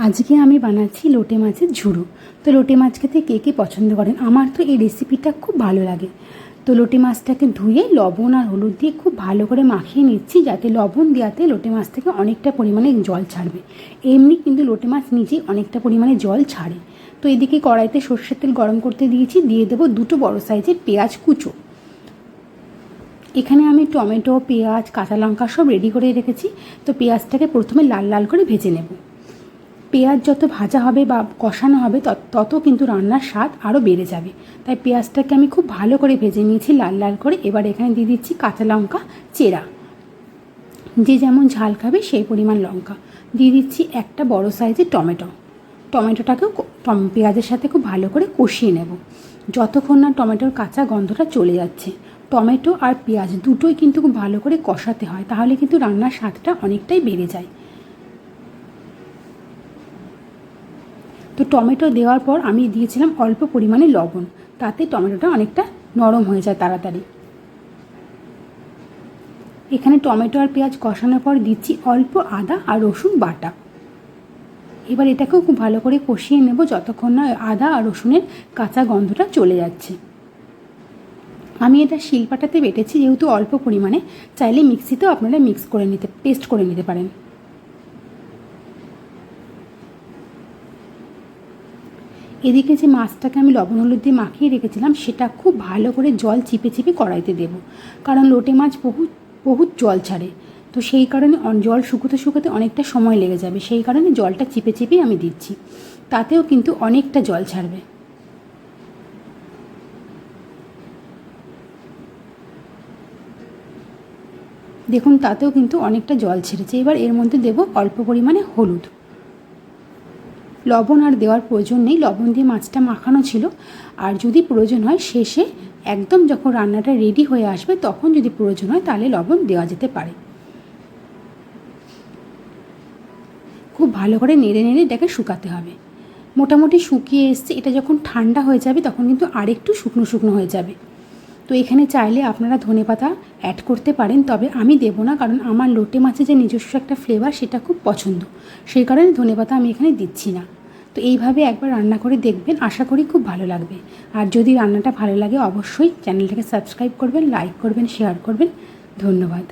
আজকে আমি বানাচ্ছি লোটে মাছের ঝুড়ো। তো লোটে মাছ খেতে কে কে পছন্দ করেন? আমার তো এই রেসিপিটা খুব ভালো লাগে। তো লোটে মাছটাকে ধুয়ে লবণ আর হলুদ দিয়ে খুব ভালো করে মাখিয়ে নিচ্ছি, যাতে লবণ দেওয়াতে লোটে মাছ থেকে অনেকটা পরিমাণে জল ছাড়বে। এমনি কিন্তু লোটে মাছ নিজেই অনেকটা পরিমাণে জল ছাড়ে। তো এদিকে কড়াইতে সর্ষের তেল গরম করতে দিয়েছি, দিয়ে দেবো 2 বড় সাইজের পেঁয়াজ কুচো। এখানে আমি টমেটো, পেঁয়াজ, কাঁচা লঙ্কা সব রেডি করে রেখেছি। তো পেঁয়াজটাকে প্রথমে লাল লাল করে ভেজে নেব। পেঁয়াজ যত ভাজা হবে বা কষানো হবে তত কিন্তু রান্নার স্বাদ আরও বেড়ে যাবে। তাই পেঁয়াজটাকে আমি খুব ভালো করে ভেজে নিয়েছি লাল লাল করে। এবার এখানে দিয়ে দিচ্ছি কাঁচা লঙ্কা চেরা, যে যেমন ঝাল খাবে সেই পরিমাণ লঙ্কা। দিয়ে দিচ্ছি একটা বড় সাইজের টমেটোটাকেও পেঁয়াজের সাথে খুব ভালো করে কষিয়ে নেব, যতক্ষণ না টমেটোর কাঁচা গন্ধটা চলে যাচ্ছে। টমেটো আর পেঁয়াজ দুটোই কিন্তু খুব ভালো করে কষাতে হয়, তাহলে কিন্তু রান্নার স্বাদটা অনেকটাই বেড়ে যায়। তো টমেটো দেওয়ার পর আমি দিয়েছিলাম অল্প পরিমাণে লবণ, তাতে টমেটোটা অনেকটা নরম হয়ে যায় তাড়াতাড়ি। এখানে টমেটো আর পেঁয়াজ কষানোর পর দিচ্ছি অল্প আদা আর রসুন বাটা। এবার এটাকেও খুব ভালো করে কষিয়ে নেব, যতক্ষণ না আদা আর রসুনের কাঁচা গন্ধটা চলে যাচ্ছে। আমি এটা শিলপাটাতে বেটেছি, যেহেতু অল্প পরিমাণে, চাইলে মিক্সিতেও আপনারা পেস্ট করে নিতে পারেন। এদিকে যে মাছটাকে আমি লবণ হলুদ দিয়ে মাখিয়ে রেখেছিলাম, সেটা খুব ভালো করে জল চিপে চিপে কড়াইতে দেব, কারণ লোটে মাছ বহুত জল ছাড়ে। তো সেই কারণে জল শুকোতে শুকোতে অনেকটা সময় লেগে যাবে, সেই কারণে জলটা চিপে চিপেই আমি দিচ্ছি। তাতেও কিন্তু অনেকটা জল ছাড়বে। দেখুন, তাতেও কিন্তু অনেকটা জল ছেড়েছে। এবার এর মধ্যে দেব অল্প পরিমাণে হলুদ। লবণ আর দেওয়ার প্রয়োজন নেই, লবণ দিয়ে মাছটা মাখানো ছিল। আর যদি প্রয়োজন হয় শেষে একদম যখন রান্নাটা রেডি হয়ে আসবে, তখন যদি প্রয়োজন হয় তাহলে লবণ দেওয়া যেতে পারে। খুব ভালো করে নেড়ে নেড়ে এটাকে শুকাতে হবে। মোটামুটি শুকিয়ে এসছে, এটা যখন ঠান্ডা হয়ে যাবে তখন কিন্তু আরেকটু শুকনো শুকনো হয়ে যাবে। তো এখানে চাইলে আপনারা ধনেপাতা অ্যাড করতে পারেন, তবে আমি দেবো না, কারণ আমার লোটে মাছের যে নিজস্ব একটা ফ্লেভার সেটা খুব পছন্দ, সেই কারণে ধনেপাতা আমি এখানে দিচ্ছি না। তো এইভাবে একবার রান্না করে দেখবেন, আশা করি খুব ভালো লাগবে। আর যদি রান্নাটা ভালো লাগে অবশ্যই চ্যানেলটাকে সাবস্ক্রাইব করবেন, লাইক করবেন, শেয়ার করবেন। ধন্যবাদ।